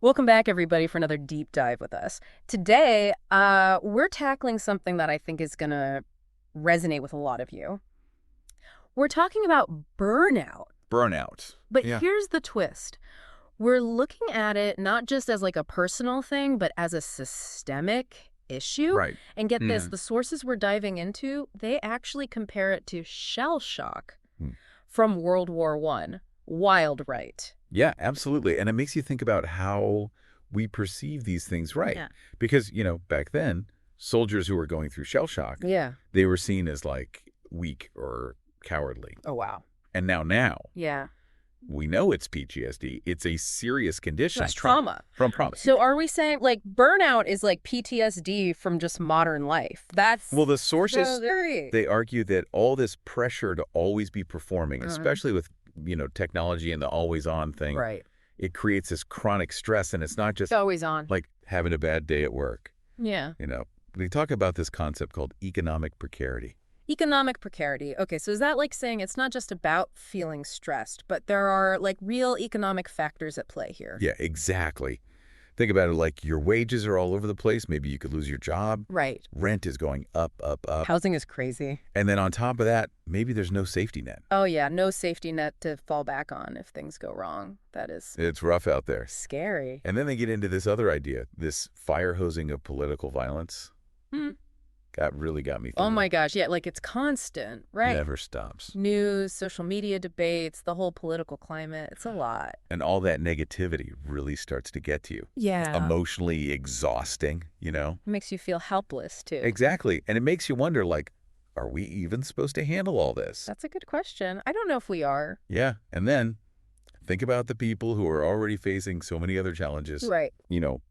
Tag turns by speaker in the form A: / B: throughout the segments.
A: Welcome back, everybody, for another deep dive with us. Today, we're tackling something that I think is going to resonate with a lot of you. We're talking about burnout.
B: Burnout.
A: But
B: Yeah.
A: here's the twist. We're looking at it not just as like a personal thing, but as a systemic issue.
B: Right.
A: And get this,
B: Mhm.
A: the sources we're diving into, they actually compare it to shell shock
B: Hmm.
A: from World War I. Wild, right?
B: Yeah, absolutely. And it makes you think about how we perceive these things, right?
A: Yeah.
B: Because, back then, soldiers who were going through shell shock,
A: Yeah.
B: they were seen as like weak or cowardly.
A: Oh, wow.
B: And now
A: Yeah.
B: we know it's PTSD. It's a serious condition.
A: It's trauma.
B: From trauma.
A: So are we saying like burnout is like PTSD from just modern life? That's
B: Well, the sources,
A: so scary.
B: they argue that all this pressure to always be performing, especially with, technology and the always on thing,
A: Right.
B: it creates this chronic stress. And it's not just
A: It's always on.
B: like having a bad day at work.
A: Yeah.
B: They talk about this concept called economic precarity.
A: Economic precarity. Okay, so is that like saying it's not just about feeling stressed, but there are like real economic factors at play here?
B: Yeah, exactly. Think about it like your wages are all over the place. Maybe you could lose your job.
A: Right.
B: Rent is going up, up, up.
A: Housing is crazy.
B: And then on top of that, maybe there's no safety net.
A: Oh yeah, no safety net to fall back on if things go wrong. That is
B: It's rough out there.
A: scary.
B: And then they get into this other idea, this fire hosing of political violence.
A: Hmm.
B: That really got me
A: Oh
B: thinking.
A: my gosh, yeah, like it's constant, right?
B: Never stops.
A: News, social media debates, the whole political climate. It's a lot.
B: And all that negativity really starts to get to you.
A: Yeah.
B: Emotionally exhausting,
A: It makes you feel helpless, too.
B: Exactly. And it makes you wonder, like, are we even supposed to handle all this?
A: That's a good question. I don't know if we are.
B: Yeah. And then think about the people who are already facing so many other challenges.
A: Right.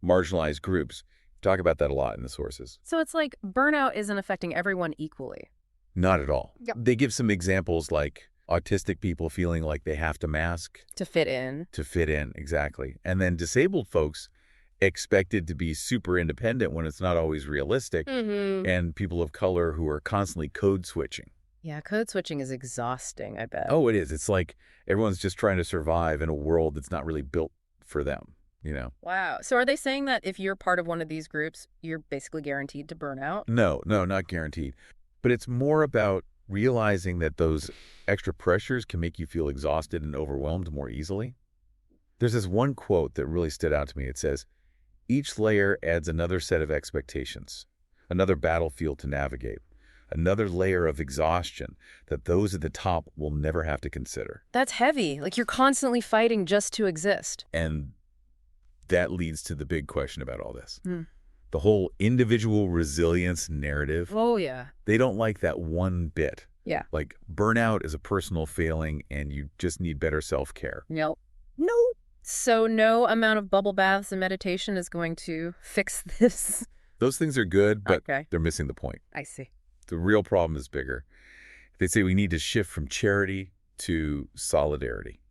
B: Marginalized groups. Talk about that a lot in the sources.
A: So it's like burnout isn't affecting everyone equally.
B: Not at all.
A: Yep.
B: They give some examples like autistic people feeling like they have to mask
A: To fit in.
B: to fit in. Exactly. And then disabled folks expected to be super independent when it's not always realistic.
A: Mm-hmm.
B: And people of color who are constantly code switching.
A: Yeah, code switching is exhausting, I bet.
B: Oh, it is. It's like everyone's just trying to survive in a world that's not really built for them,
A: Wow. So are they saying that if you're part of one of these groups, you're basically guaranteed to burn out?
B: No, not guaranteed. But it's more about realizing that those extra pressures can make you feel exhausted and overwhelmed more easily. There's this one quote that really stood out to me. It says, "Each layer adds another set of expectations, another battlefield to navigate, another layer of exhaustion that those at the top will never have to consider."
A: That's heavy. Like you're constantly fighting just to exist.
B: And that leads to the big question about all this.
A: Hmm.
B: The whole individual resilience narrative,
A: Oh, yeah.
B: they don't like that one bit.
A: Yeah.
B: Like burnout is a personal failing and you just need better self-care.
A: Nope. No. So no amount of bubble baths and meditation is going to fix this.
B: Those things are good, but
A: Okay.
B: they're missing the point.
A: I see.
B: The real problem is bigger. They say we need to shift from charity to solidarity.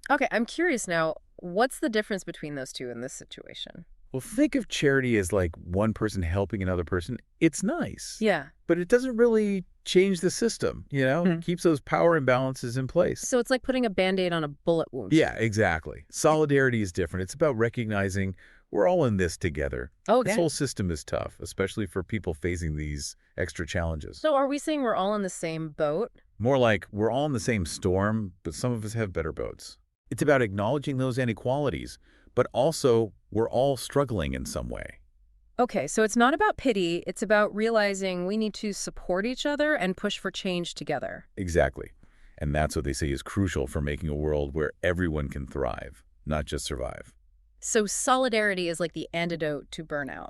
A: Okay, I'm curious now. What's the difference between those two in this situation?
B: Well, think of charity as like one person helping another person. It's nice.
A: Yeah.
B: But it doesn't really change the system, It keeps those power imbalances in place.
A: So it's like putting a Band-Aid on a bullet wound.
B: Yeah, exactly. Solidarity is different. It's about recognizing we're all in this together.
A: Okay.
B: This whole system is tough, especially for people facing these extra challenges.
A: So are we saying we're all in the same boat?
B: More like we're all in the same storm, but some of us have better boats. It's about acknowledging those inequalities, but also we're all struggling in some way.
A: Okay, so it's not about pity. It's about realizing we need to support each other and push for change together.
B: Exactly. And that's what they say is crucial for making a world where everyone can thrive, not just survive.
A: So solidarity is like the antidote to burnout.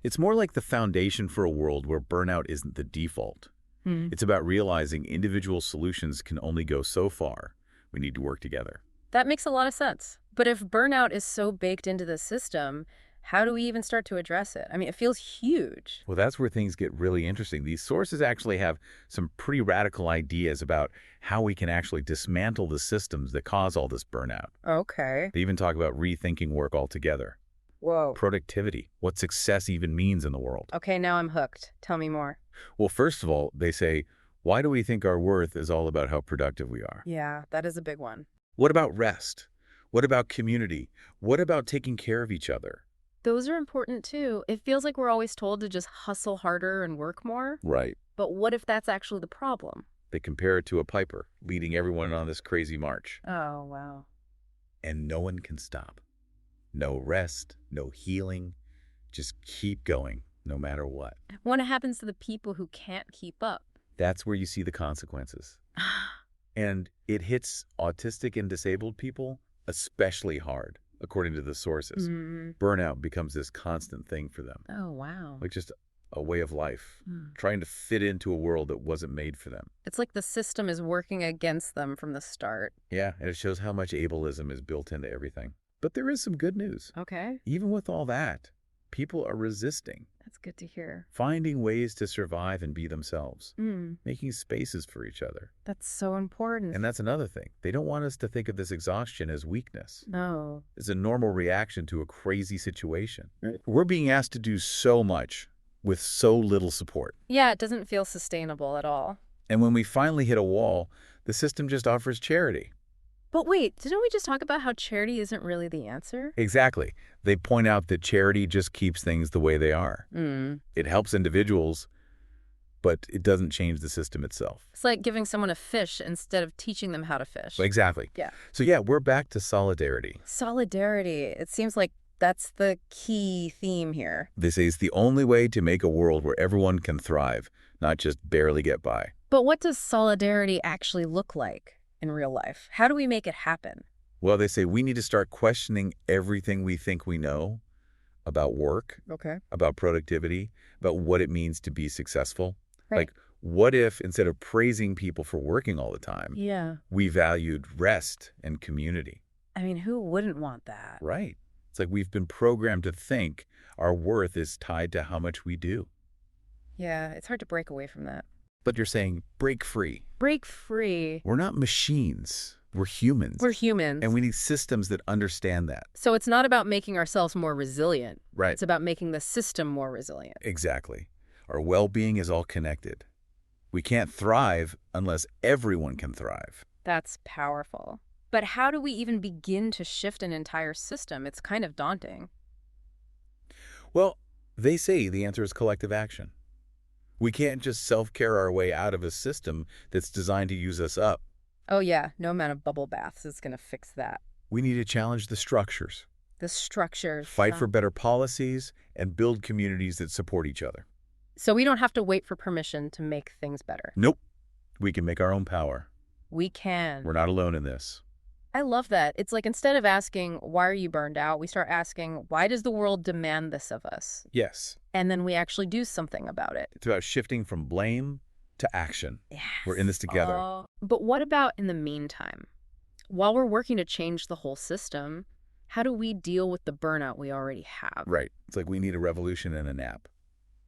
B: It's more like the foundation for a world where burnout isn't the default. It's about realizing individual solutions can only go so far. We need to work together.
A: That makes a lot of sense. But if burnout is so baked into the system, how do we even start to address it? I mean, it feels huge.
B: Well, that's where things get really interesting. These sources actually have some pretty radical ideas about how we can actually dismantle the systems that cause all this burnout.
A: Okay.
B: They even talk about rethinking work altogether.
A: Whoa.
B: Productivity, what success even means in the world.
A: Okay, now I'm hooked. Tell me more.
B: Well, first of all, they say, why do we think our worth is all about how productive we are?
A: Yeah, that is a big one.
B: What about rest? What about community? What about taking care of each other?
A: Those are important too. It feels like we're always told to just hustle harder and work more.
B: Right.
A: But what if that's actually the problem?
B: They compare it to a piper leading everyone on this crazy march.
A: Oh, wow.
B: And no one can stop. No rest, no healing. Just keep going, no matter what.
A: What happens to the people who can't keep up?
B: That's where you see the consequences. And it hits autistic and disabled people especially hard, according to the sources. Burnout becomes this constant thing for them.
A: Oh, wow.
B: Like just a way of life, trying to fit into a world that wasn't made for them.
A: It's like the system is working against them from the start.
B: Yeah, and it shows how much ableism is built into everything. But there is some good news.
A: Okay.
B: Even with all that, people are resisting,
A: That's good to hear.
B: finding ways to survive and be themselves, making spaces for each other.
A: That's so important.
B: And that's another thing. They don't want us to think of this exhaustion as weakness.
A: No.
B: It's a normal reaction to a crazy situation. We're being asked to do so much with so little support.
A: Yeah, it doesn't feel sustainable at all.
B: And when we finally hit a wall, the system just offers charity.
A: But wait, didn't we just talk about how charity isn't really the answer?
B: Exactly. They point out that charity just keeps things the way they are. It helps individuals, but it doesn't change the system itself.
A: It's like giving someone a fish instead of teaching them how to fish.
B: Exactly.
A: Yeah.
B: So yeah, we're back to solidarity.
A: Solidarity. It seems like that's the key theme here.
B: They say it's the only way to make a world where everyone can thrive, not just barely get by.
A: But what does solidarity actually look like in real life? How do we make it happen?
B: Well, they say we need to start questioning everything we think we know about work,
A: Okay.
B: about productivity, about what it means to be successful.
A: Right.
B: Like, what if instead of praising people for working all the time,
A: Yeah.
B: we valued rest and community?
A: I mean, who wouldn't want that?
B: Right. It's like we've been programmed to think our worth is tied to how much we do.
A: Yeah, it's hard to break away from that.
B: But you're saying break free.
A: Break free.
B: We're not machines. We're humans.
A: We're humans.
B: And we need systems that understand that.
A: So it's not about making ourselves more resilient.
B: Right.
A: It's about making the system more resilient.
B: Exactly. Our well-being is all connected. We can't thrive unless everyone can thrive.
A: That's powerful. But how do we even begin to shift an entire system? It's kind of daunting.
B: Well, they say the answer is collective action. We can't just self-care our way out of a system that's designed to use us up.
A: Oh yeah, no amount of bubble baths is going to fix that.
B: We need to challenge the structures,
A: The structures.
B: fight for better policies, and build communities that support each other.
A: So we don't have to wait for permission to make things better.
B: Nope. We can make our own power.
A: We can.
B: We're not alone in this.
A: I love that. It's like instead of asking, why are you burned out? We start asking, why does the world demand this of us?
B: Yes.
A: And then we actually do something about it.
B: It's about shifting from blame to action.
A: Yes.
B: We're in this together.
A: But what about in the meantime? While we're working to change the whole system, how do we deal with the burnout we already have?
B: Right. It's like we need a revolution and a nap.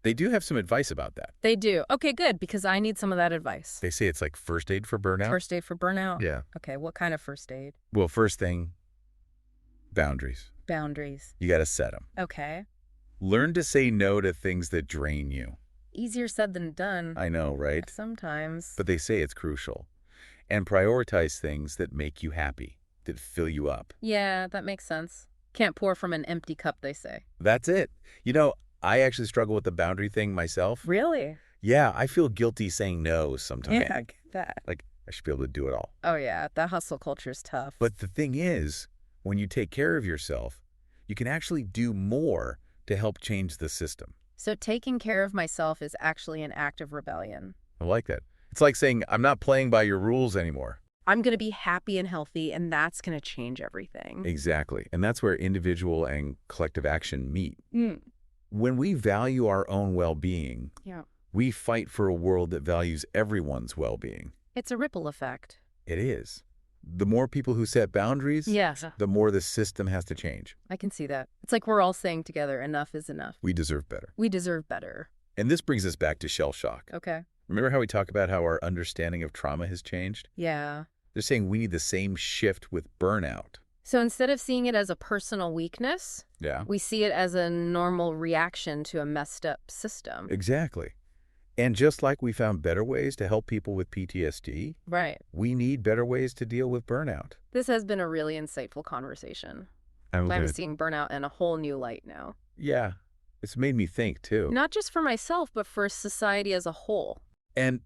B: They do have some advice about that.
A: They do. Okay, good, because I need some of that advice.
B: They say it's like first aid for burnout.
A: First aid for burnout?
B: Yeah.
A: Okay, what kind of first aid?
B: Well, first thing, boundaries.
A: Boundaries.
B: You got to set them.
A: Okay.
B: Learn to say no to things that drain you.
A: Easier said than done.
B: I know, right?
A: Sometimes.
B: But they say it's crucial. And prioritize things that make you happy, that fill you up.
A: Yeah, that makes sense. Can't pour from an empty cup, they say.
B: That's it. You know, I actually struggle with the boundary thing myself.
A: Really?
B: Yeah, I feel guilty saying no sometimes.
A: Yeah, I get that.
B: Like, I should be able to do it all.
A: Oh, yeah, that hustle culture is tough.
B: But the thing is, when you take care of yourself, you can actually do more to help change the system.
A: So taking care of myself is actually an act of rebellion.
B: I like that. It's like saying, I'm not playing by your rules anymore.
A: I'm going to be happy and healthy, and that's going to change everything.
B: Exactly. And that's where individual and collective action meet. When we value our own well-being,
A: Yeah.
B: we fight for a world that values everyone's well-being.
A: It's a ripple effect.
B: It is. The more people who set boundaries,
A: Yes.
B: the more the system has to change.
A: I can see that. It's like we're all saying together, enough is enough.
B: We deserve better.
A: We deserve better.
B: And this brings us back to shell shock.
A: Okay.
B: Remember how we talk about how our understanding of trauma has changed?
A: Yeah.
B: They're saying we need the same shift with burnout.
A: So instead of seeing it as a personal weakness,
B: Yeah.
A: we see it as a normal reaction to a messed up system.
B: Exactly. And just like we found better ways to help people with PTSD,
A: Right.
B: we need better ways to deal with burnout.
A: This has been a really insightful conversation.
B: I'm
A: I'm
B: gonna,
A: seeing burnout in a whole new light now.
B: yeah, it's made me think too.
A: Not just for myself, but for society as a whole.
B: And,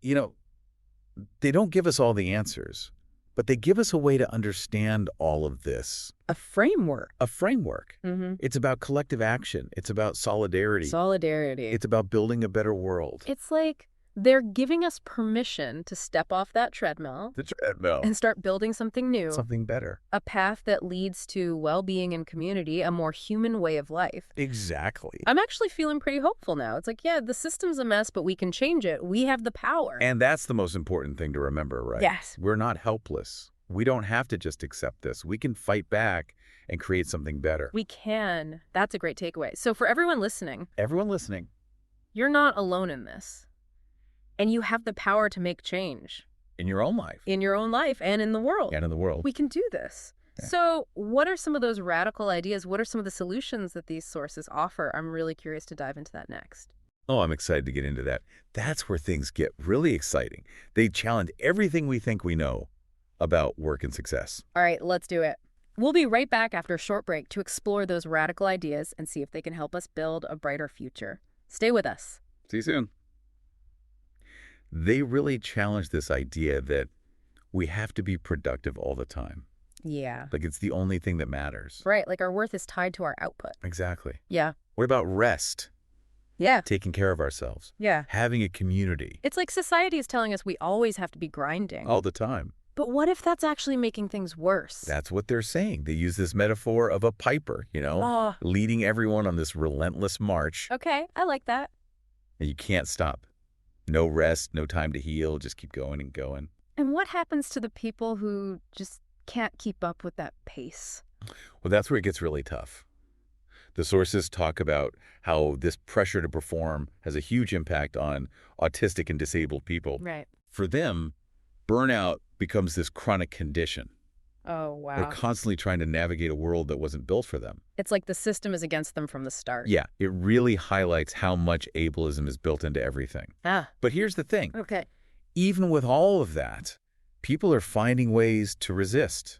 B: they don't give us all the answers, but they give us a way to understand all of this.
A: A framework.
B: A framework.
A: Mm-hmm.
B: It's about collective action. It's about solidarity.
A: Solidarity.
B: It's about building a better world.
A: It's like they're giving us permission to step off that treadmill
B: The treadmill.
A: and start building something new.
B: Something better.
A: A path that leads to well-being and community, a more human way of life.
B: Exactly.
A: I'm actually feeling pretty hopeful now. It's like, yeah, the system's a mess, but we can change it. We have the power.
B: And that's the most important thing to remember, right?
A: Yes.
B: We're not helpless. We don't have to just accept this. We can fight back and create something better.
A: We can. That's a great takeaway. So for everyone listening,
B: Everyone listening,
A: you're not alone in this. And you have the power to make change
B: in your own life
A: in your own life and in the world.
B: and in the world.
A: We can do this.
B: Yeah.
A: So what are some of those radical ideas? What are some of the solutions that these sources offer? I'm really curious to dive into that next.
B: Oh, I'm excited to get into that. That's where things get really exciting. They challenge everything we think we know about work and success.
A: All right, let's do it. We'll be right back after a short break to explore those radical ideas and see if they can help us build a brighter future. Stay with us.
B: See you soon. They really challenge this idea that we have to be productive all the time.
A: Yeah.
B: Like it's the only thing that matters.
A: Right, like our worth is tied to our output.
B: Exactly.
A: Yeah.
B: What about rest?
A: Yeah.
B: Taking care of ourselves.
A: Yeah.
B: Having a community.
A: It's like society is telling us we always have to be grinding.
B: All the time.
A: But what if that's actually making things worse?
B: That's what they're saying. They use this metaphor of a piper,
A: Oh.
B: leading everyone on this relentless march.
A: Okay, I like that.
B: And you can't stop. No rest, no time to heal, just keep going and going.
A: And what happens to the people who just can't keep up with that pace?
B: Well, that's where it gets really tough. The sources talk about how this pressure to perform has a huge impact on autistic and disabled people.
A: Right.
B: For them, burnout becomes this chronic condition.
A: Oh, wow.
B: They're constantly trying to navigate a world that wasn't built for them.
A: It's like the system is against them from the start.
B: Yeah, it really highlights how much ableism is built into everything.
A: Ah.
B: But here's the thing.
A: Okay.
B: Even with all of that, people are finding ways to resist,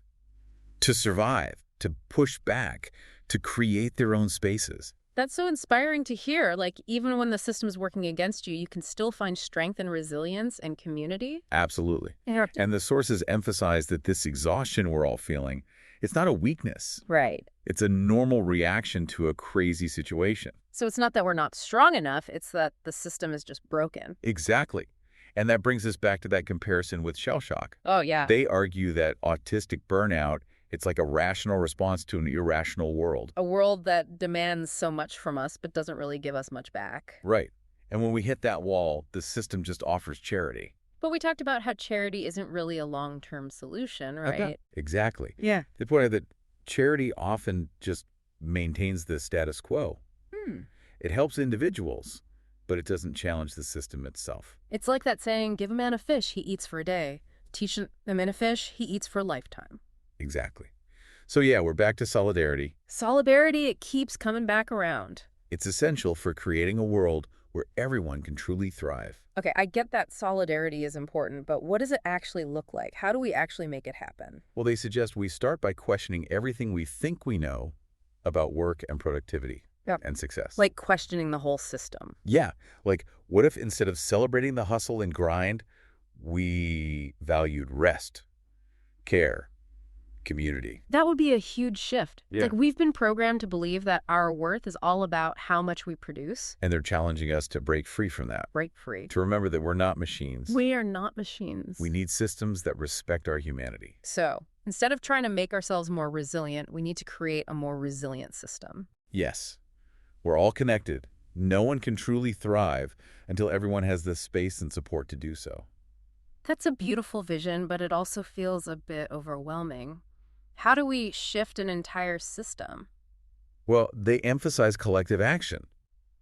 B: to survive, to push back, to create their own spaces.
A: That's so inspiring to hear. Like, even when the system is working against you, you can still find strength and resilience and community.
B: Absolutely.
A: Yeah.
B: And the sources emphasize that this exhaustion we're all feeling, it's not a weakness.
A: Right.
B: It's a normal reaction to a crazy situation.
A: So it's not that we're not strong enough, it's that the system is just broken.
B: Exactly. And that brings us back to that comparison with shell shock.
A: Oh, yeah.
B: They argue that autistic burnout, it's like a rational response to an irrational world.
A: A world that demands so much from us but doesn't really give us much back.
B: Right. And when we hit that wall, the system just offers charity.
A: But we talked about how charity isn't really a long-term solution, right?
B: Okay. Exactly.
A: Yeah.
B: The point is that charity often just maintains the status quo. It helps individuals, but it doesn't challenge the system itself.
A: It's like that saying, give a man a fish, he eats for a day. Teach a man a fish, he eats for a lifetime.
B: Exactly. So yeah, we're back to solidarity.
A: Solidarity, it keeps coming back around.
B: It's essential for creating a world where everyone can truly thrive.
A: Okay, I get that solidarity is important, but what does it actually look like? How do we actually make it happen?
B: Well, they suggest we start by questioning everything we think we know about work and productivity and success.
A: Like questioning the whole system.
B: Yeah. Like, what if instead of celebrating the hustle and grind, we valued rest, care, community?
A: That would be a huge shift.
B: Yeah.
A: Like, we've been programmed to believe that our worth is all about how much we produce.
B: And they're challenging us to break free from that.
A: Break free.
B: To remember that we're not machines.
A: We are not machines.
B: We need systems that respect our humanity.
A: So, instead of trying to make ourselves more resilient, we need to create a more resilient system.
B: Yes. We're all connected. No one can truly thrive until everyone has the space and support to do so.
A: That's a beautiful vision, but it also feels a bit overwhelming. How do we shift an entire system?
B: Well, they emphasize collective action.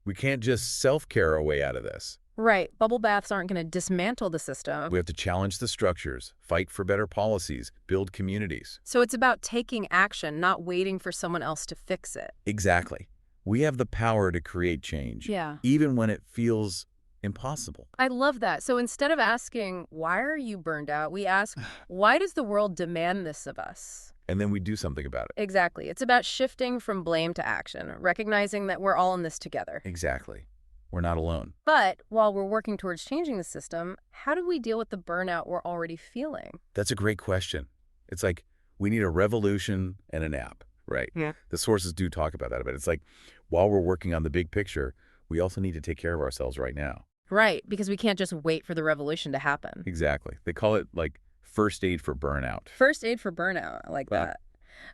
B: We can't just self-care our way out of this.
A: Right. Bubble baths aren't going to dismantle the system.
B: We have to challenge the structures, fight for better policies, build communities.
A: So it's about taking action, not waiting for someone else to fix it.
B: Exactly. We have the power to create change.
A: Yeah.
B: Even when it feels impossible.
A: I love that. So instead of asking, why are you burned out, we ask, why does the world demand this of us?
B: And then we do something about it.
A: Exactly. It's about shifting from blame to action, recognizing that we're all in this together.
B: Exactly. We're not alone.
A: But while we're working towards changing the system, how do we deal with the burnout we're already feeling?
B: That's a great question. It's like we need a revolution and a nap, right?
A: Yeah.
B: The sources do talk about that, but it's like while we're working on the big picture, we also need to take care of ourselves right now.
A: Right, because we can't just wait for the revolution to happen.
B: Exactly. They call it like first aid for burnout.
A: First aid for burnout. I like
B: Wow.
A: that.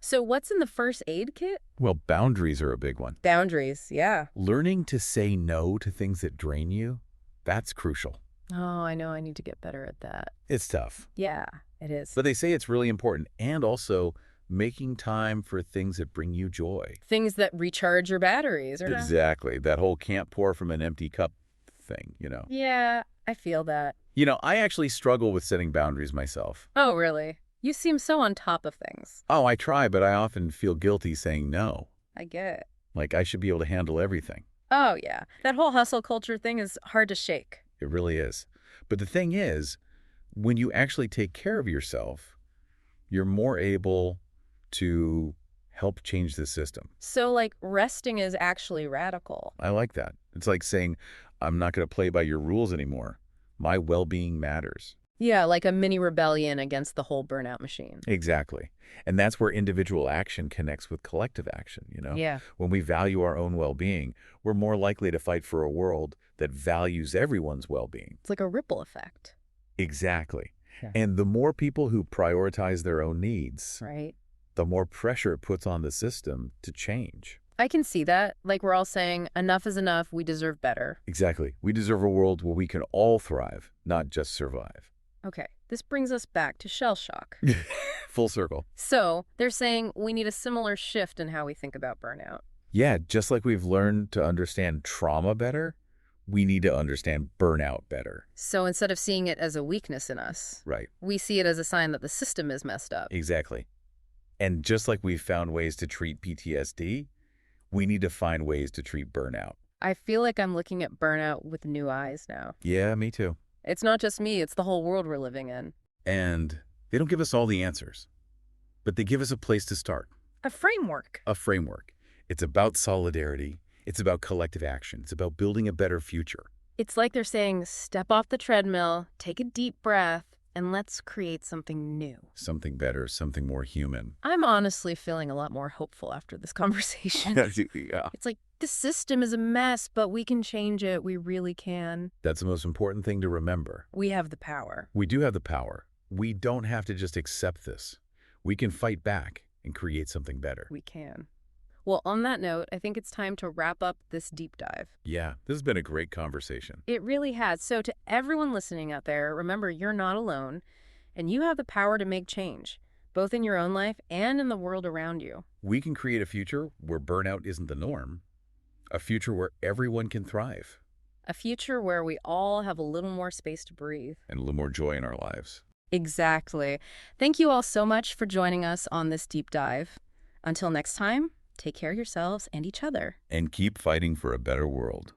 A: So what's in the first aid kit?
B: Well, boundaries are a big one.
A: Boundaries, yeah.
B: Learning to say no to things that drain you, that's crucial.
A: Oh, I know I need to get better at that.
B: It's tough.
A: Yeah, it is.
B: But they say it's really important. And also making time for things that bring you joy.
A: Things that recharge your batteries. Or
B: Exactly. That whole can't pour from an empty cup thing, you know.
A: Yeah, I feel that.
B: You know, I actually struggle with setting boundaries myself.
A: Oh, really? You seem so on top of things.
B: Oh, I try, but I often feel guilty saying no.
A: I get it.
B: Like I should be able to handle everything.
A: Oh, yeah. That whole hustle culture thing is hard to shake.
B: It really is. But the thing is, when you actually take care of yourself, you're more able to help change the system.
A: So, like, resting is actually radical.
B: I like that. It's like saying, I'm not going to play by your rules anymore. My well-being matters.
A: Yeah, like a mini rebellion against the whole burnout machine.
B: Exactly. And that's where individual action connects with collective action, you know?
A: Yeah.
B: When we value our own well-being, we're more likely to fight for a world that values everyone's well-being.
A: It's like a ripple effect.
B: Exactly.
A: Yeah.
B: And the more people who prioritize their own needs,
A: Right.
B: the more pressure it puts on the system to change.
A: I can see that. Like we're all saying, enough is enough. We deserve better.
B: Exactly. We deserve a world where we can all thrive, not just survive.
A: Okay, this brings us back to shell shock.
B: Full circle.
A: So they're saying we need a similar shift in how we think about burnout.
B: Yeah, just like we've learned to understand trauma better, we need to understand burnout better.
A: So instead of seeing it as a weakness in us,
B: Right.
A: we see it as a sign that the system is messed up.
B: Exactly. And just like we've found ways to treat PTSD, we need to find ways to treat burnout.
A: I feel like I'm looking at burnout with new eyes now.
B: Yeah, me too.
A: It's not just me, it's the whole world we're living in.
B: And they don't give us all the answers, but they give us a place to start.
A: A framework.
B: A framework. It's about solidarity. It's about collective action. It's about building a better future.
A: It's like they're saying, step off the treadmill, take a deep breath, and let's create something new.
B: Something better, something more human.
A: I'm honestly feeling a lot more hopeful after this conversation.
B: Yeah.
A: It's like, the system is a mess, but we can change it. We really can.
B: That's the most important thing to remember.
A: We have the power.
B: We do have the power. We don't have to just accept this. We can fight back and create something better.
A: We can. Well, on that note, I think it's time to wrap up this deep dive.
B: Yeah, this has been a great conversation.
A: It really has. So to everyone listening out there, remember you're not alone, and you have the power to make change, both in your own life and in the world around you.
B: We can create a future where burnout isn't the norm, a future where everyone can thrive.
A: A future where we all have a little more space to breathe.
B: And a little more joy in our lives.
A: Exactly. Thank you all so much for joining us on this deep dive. Until next time, take care of yourselves and each other.
B: And keep fighting for a better world.